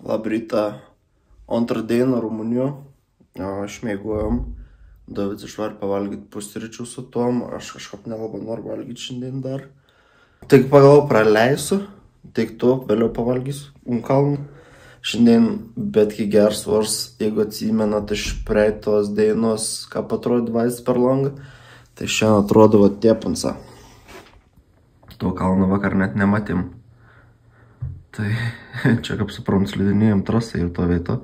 Labrytą. Antrą dieną Rumunijoje. Šmeigojom. Dovydas išvarė pavalgyti pusryčių su tom. Aš kažkaip nelabai noriu valgyti šiandien dar. Tik pagalvoju praleisiu. Tik to, vėliau pavalgysiu kalną. Šiandien betgi geras vars, jeigu atsimenat iš praeitos dienos, ką patrodė vaizdas per langą. Tai šiandien atrodo tiepunsa. Tuo kalną vakar net nematėm. Tai čia, kaip suprantu, slidinėjom trasą ir to vieto.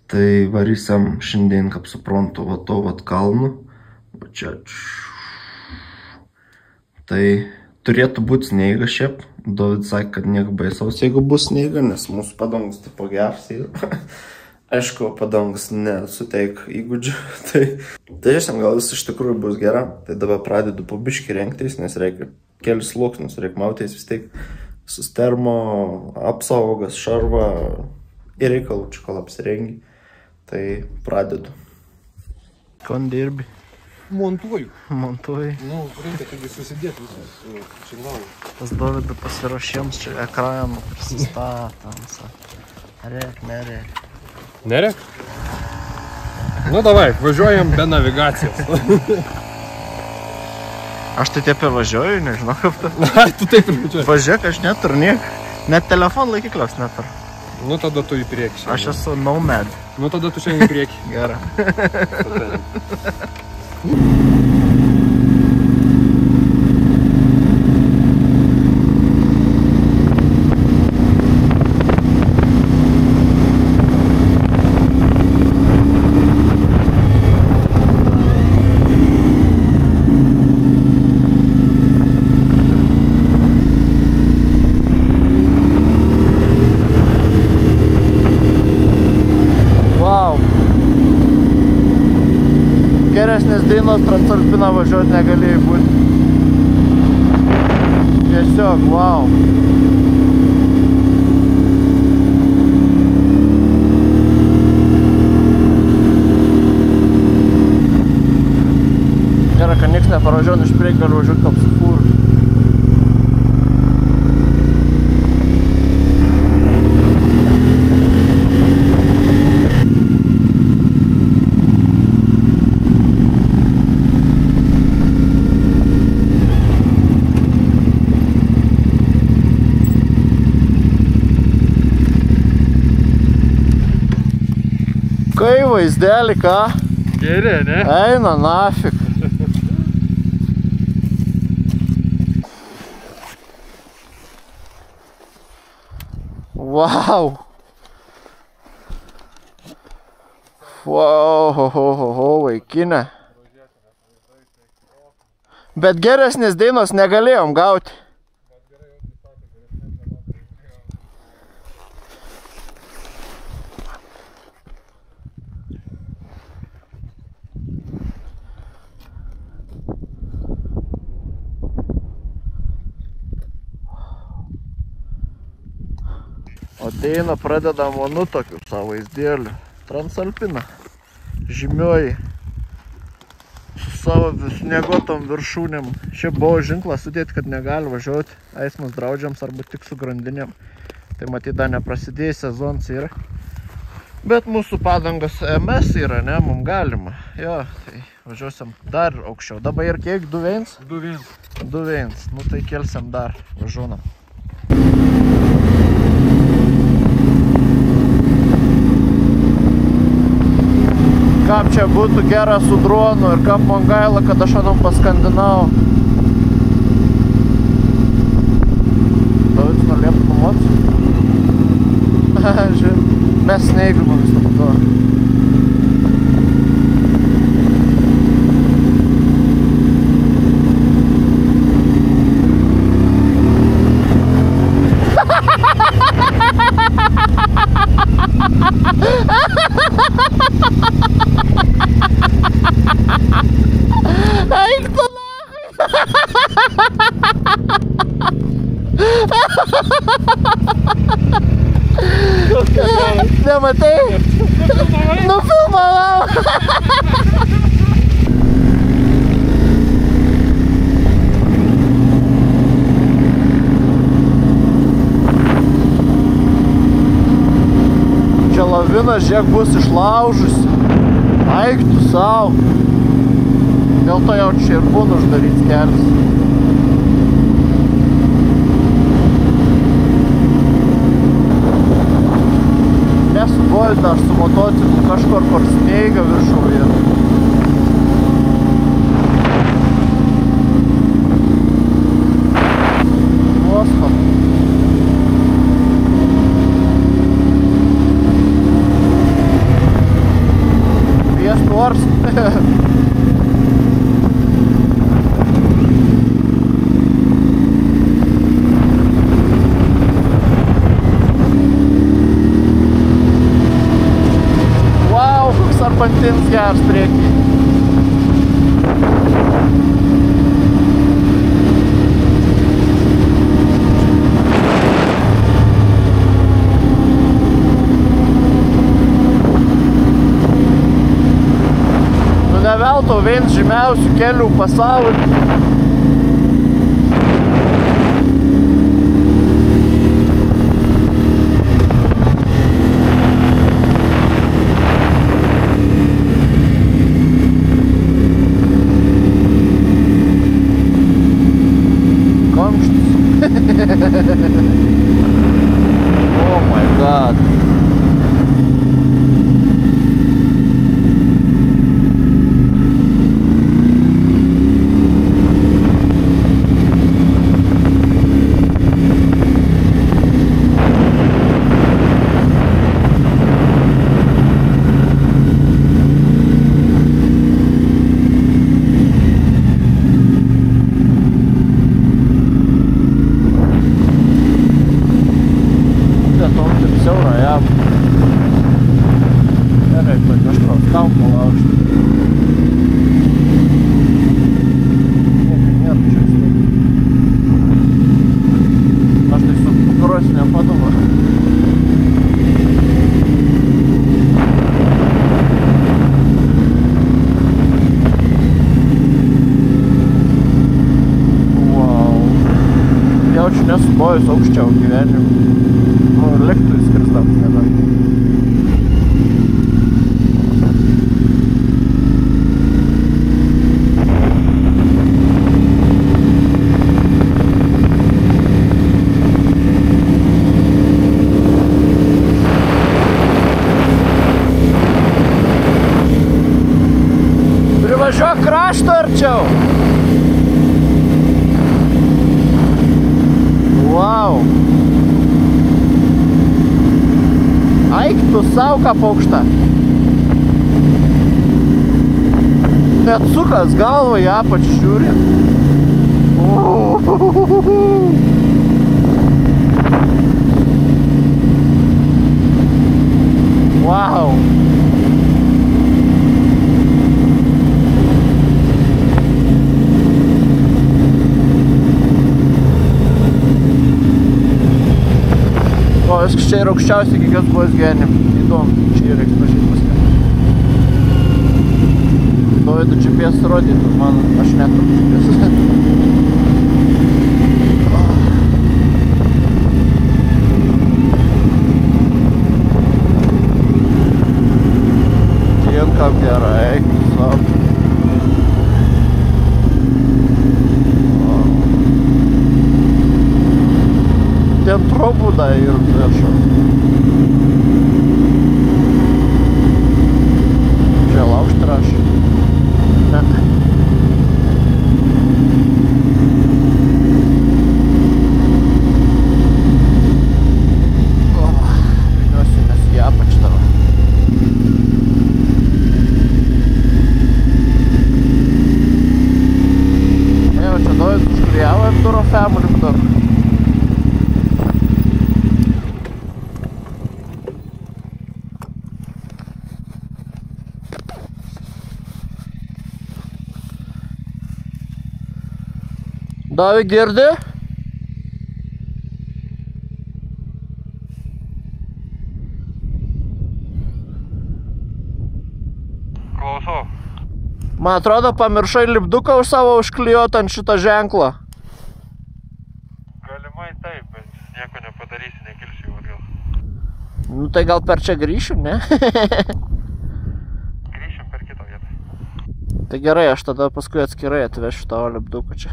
Tai varysiam šiandien, kaip suprantu, to kalnų. Va čia. Tai turėtų būti sneiga šiaip. Dovydas sakė, kad nieko baisaus, jeigu bus sneiga, nes mūsų padangas tipo geras yra. Aišku, padangas nesuteik įgūdžių. Tai šiandien gal vis iš tikrųjų bus gera. Tai dabar pradedu po biškį rengtis, nes reikia kelius sluoksnius, reikia mautis vis tiek. Visus termo, apsaugas, šarvą ir reikalų čia kol apsirengi. Tai pradedu. Kon dirbi? Montuoju. Montuoju. Nu, reikia taigi susidėti visas signalu. Tas Dovydų pasiruošėms čia ekraną prisistatams. Nereik. Nereik? Nu, davai, važiuojam be navigacijos. Aš tai taip ir važiuoju, nežinau kaip tai. Ai, tu taip ir važiuoji. Važiuok, aš neturiu niek. Net telefonų laikiklios neturiu. Nu, tada tu į priekį. Aš esu nomad. Nu, tada tu šiandien į priekį. Gerai. Geresnės dienos Transalpiną važiuoti negalėjai būti. Tiesiog, wow. Gerai, kad nieks neparvažiuoti iš priekį, galiu važiuoti kaip su fūru. Kai vaizdelį, ką? Geri, ne? Eina, nafik. Wow. Wow, vaikinė. Bet geresnės dainos negalėjom gauti. Ateina, pradedam nu tokiu savo vaizdėliu. Transalpina. Žymioji. Su savo sniegotom viršūnėm. Šiaip buvo ženklas sudėti, kad negali važiuoti eismas draudžiams arba tik su grandinėm. Tai matyt, dar neprasidėjęs sezonas yra. Bet mūsų padangas MS yra, ne, mums galima. Jo, tai važiuosim dar aukščiau. Dabar ir kiek? 2-1? 2-1. 2-1. Nu tai kelsim dar, važiuonam. Kaip čia būtų gera su dronu ir kaip man gaila, kad aš anam paskandinau. Dovydas norėtų pamot. Žiūrėk, mes sneigimą visą pato. Eik tu nahui! Nematai? Nufilmavau! švinas, žiūrėk, bus išlaužusi. Eik tu sau. Dėl to jau čia ir būna uždaryts kelias. Nesuvoju, aš su motociklu kažkur steiga viršuje. Nuostab. Pies nors. Serpantins geras priekį. Nu ne veltui vienas žymiausių kelių pasaulyje. Oh my god. Nesubojus aukščiau gyvenimą. Nu, lėktuvai skristam nebent. Privažiuok krašto arčiau. Wow. Eik tu sau, ką paukštą. Net sukas galva į apačią žiūri. Wow. O, viskas čia yra aukščiausiai, kiek buvo gyvenime. Įdomu, čia yra reiks pažiūrėti viską. Dovydu GPS rodytų, man aš neturiu GPS. Tiek kaip gerai, sau. Ten trobūda ir viršų. Čia laužti rašį. Ne. Viniuosimės į apačią tavo. Jau čia Dovydas užkuriavo Enduro Family daug. Davi, girdi? Klausau. Man atrodo, pamiršai lipduką už savo užklijuot ant šito ženklo. Galimai taip, bet nieko nepadarysi, nekilsi jau atgal. Nu tai gal per čia grįšim, ne? Grįšim per kitą vietą. Tai gerai, aš tada paskui atskirai atvešiu tavo lipduką čia.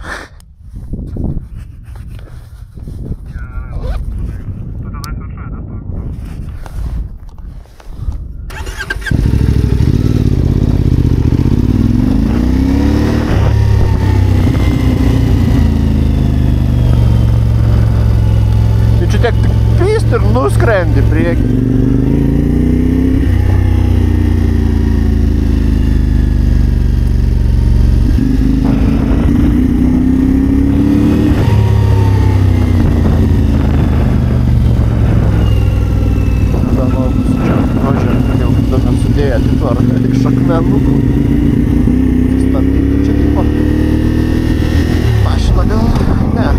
Tiek pyst ir nuskrendi priekį. Tada nuogus čia rožė, kad jau tada sudėję atitvarką iš akmenukų. Stabdyti čia tipo. Mašina gal? Ne.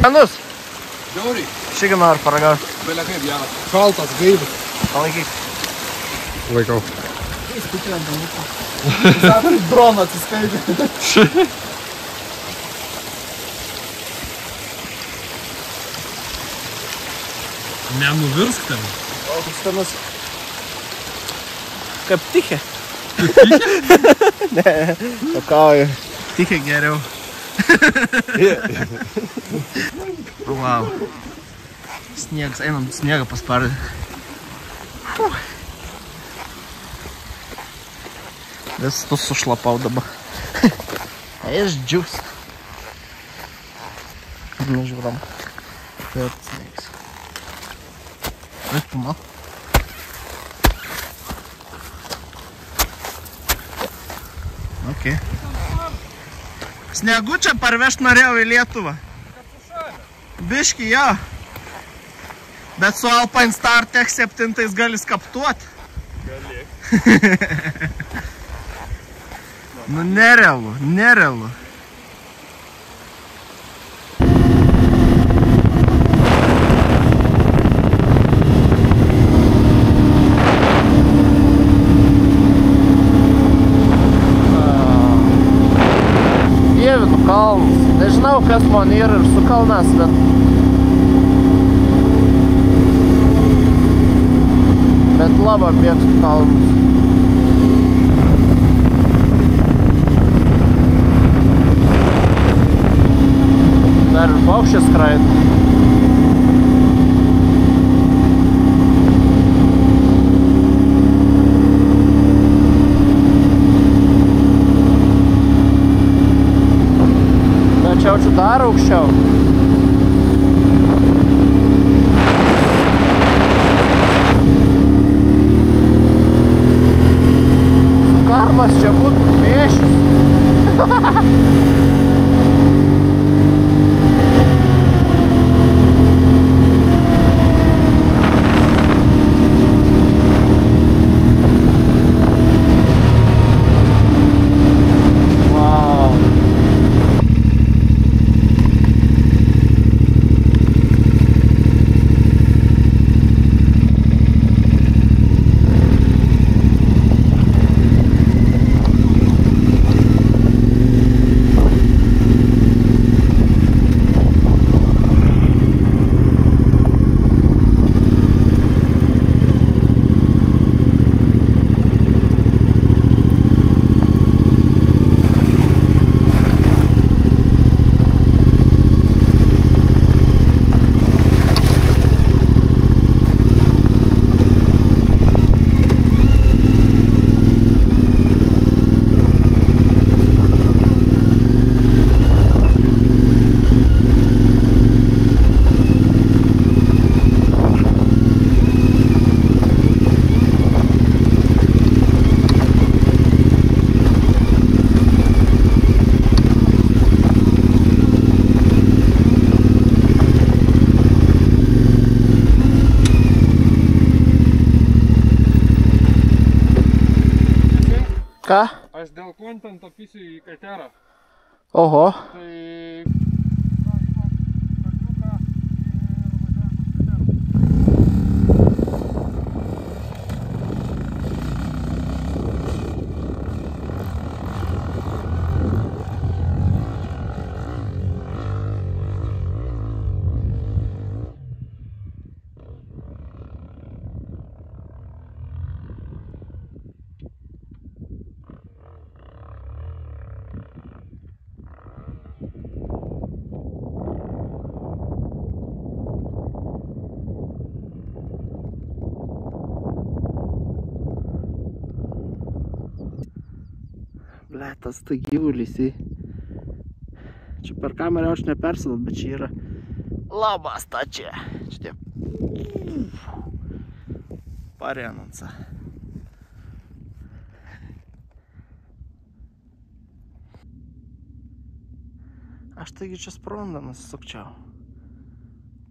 Skanus? Žiauriai. Šį noriu paragauti. Belia kaip geras. Šaltas, gaivas. Palaikyk. Laikau. Skaičiuojant dalyką. Sako, droną atsiskaitė. Nenuvirsk ten. O, tu skanus. Kaip tichė. Ne, pakauju. Tichė geriau. Wow. Sniegas, einam sniegą paspardyti. Vis tu sušlapau dabar. Eis džius. Nežiūram. Taip, sniegas. Eis puma. Ok. Sniegučią parvežt norėjau į Lietuvą. Biški, jo. Bet su Alpine Star Tech 7 gali skaptuot. Gali. Nu, nerealu, nerealu. Dievinu kalnus. Nežinau, kas man yra ir su kalnas, bet labai mėgstu kalnus. Dar ir paukščiai skraido. Tačiau dar aukščiau. Karmas čia būtų mėšis. Ką? Aš dėl kontento pisiu į katerą. Oho. Tai... Bletas, tai gyvulis. Čia per kamerą aš nepersidat, bet čia yra labai stačia. Čia taip. Parenansa. Aš taigi čia sprondą nusisukčiau.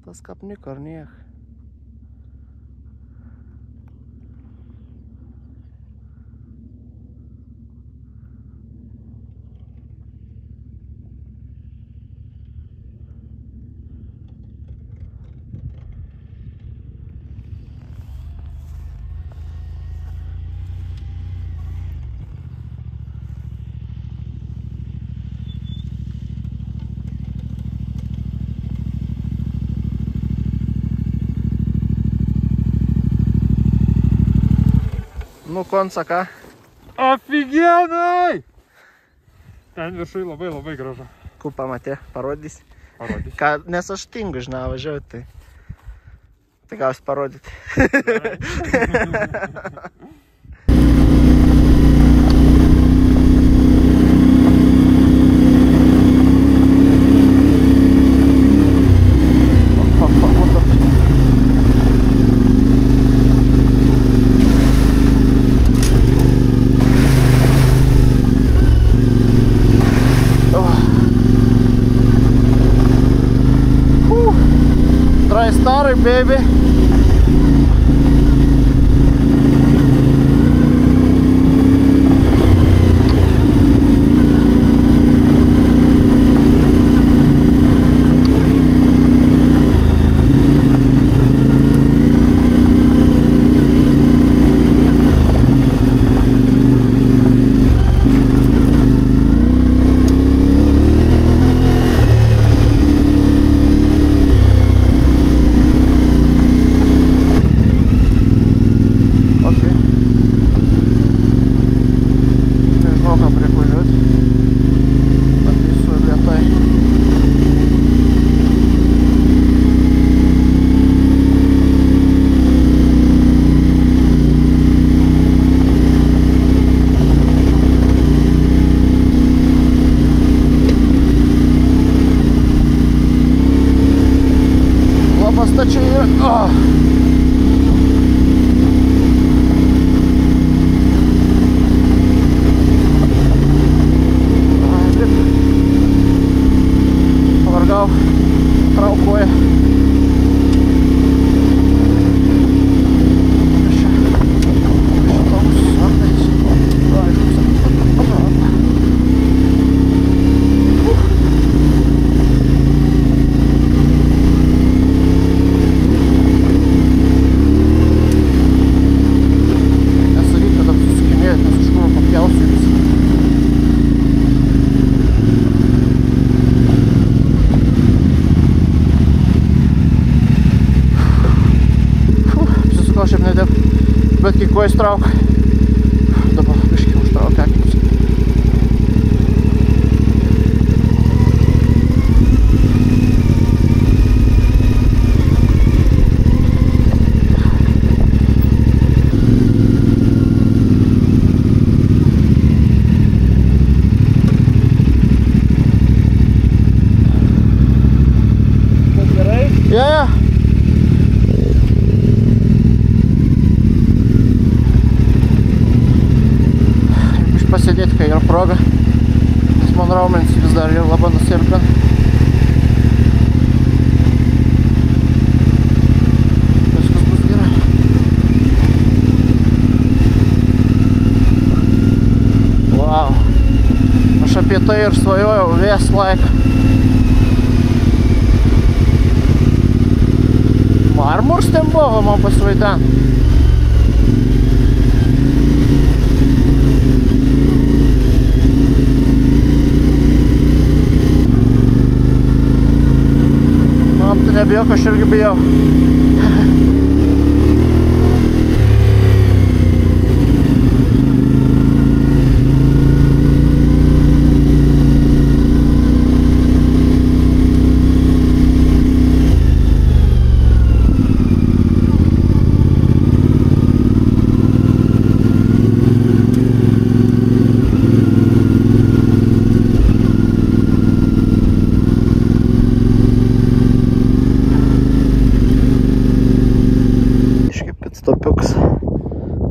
Tas kapniko ar niek. Nu, konca ką? Afigienai! Ten viršui labai gražu. Kur pamatė, parodys? Parodys. Ką, nes aš tingu, žinau, važiuoju, tai... Tai gausi parodyti. Sorry, baby. Pavargau, traukuoja. Bet kai ko įstrauk, dabar biškai užtrauk akinius. Gerai? Ja. ir svajojau vės laiką. Marmurs ten buvo, man pasivaidan. Man tu nebijok, aš irgi bijau. Stopiukas.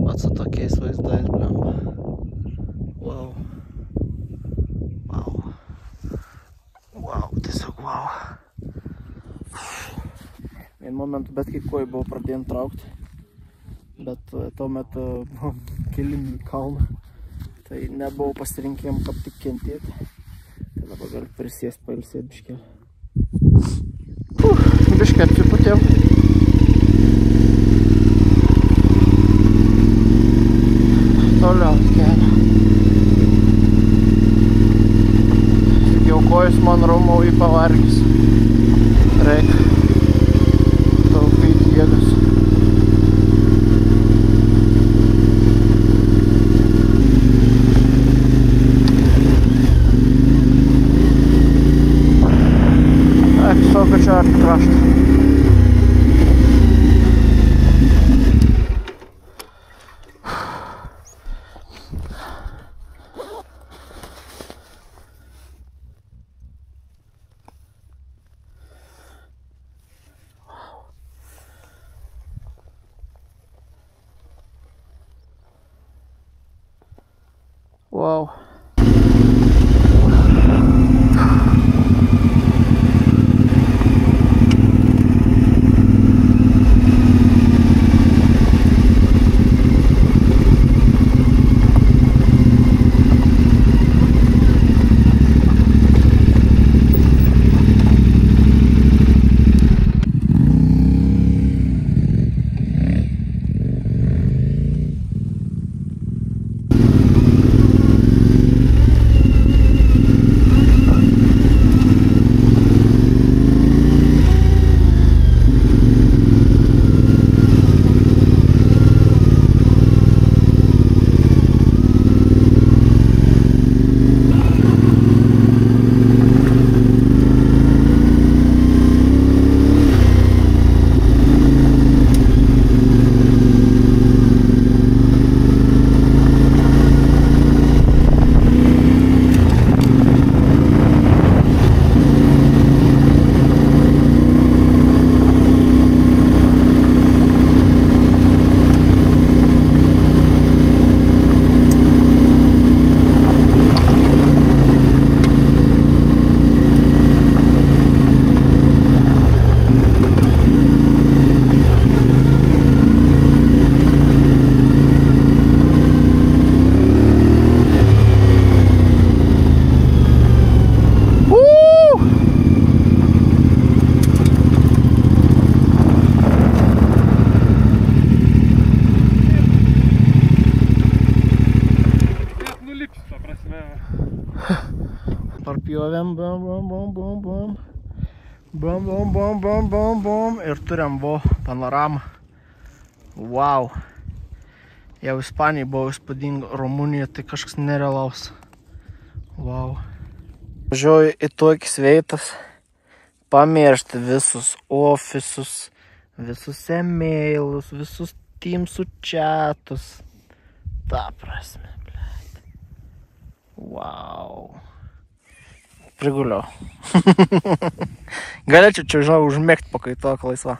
Vat su tokiais vaizdais, blemba. Wow. Wow. Wow, tiesiog wow. Vienu momentu bet kai kojų buvo pradėjom traukti. Bet tuo metu buvom kelim į kalną. Tai nebuvo pasirinkėm, kaip tik kentėti. Tai dabar galiu prisėsti, pailsėti biškelį. Biškelį atsiputėjau. Toliau kelio. Tik jau kojas man raumau į pavargis. Reikia taupyti jėgas. Visoką čia arti kraštą. Wow. Parpjovėm, bum ir turėm panoramą. Wow. Jau Ispanijai buvo įspūdinga, Rumunija tai kažkas nerealaus. Wow. Važiuoju į tokius veitas, pamiršti visus ofisus, visus emailus, visus Teamsų chatus. Ta prasme, blėt. Wow. Priguliau. Galėčiau čia, žinau, užmėgti pakaitoką laisvą.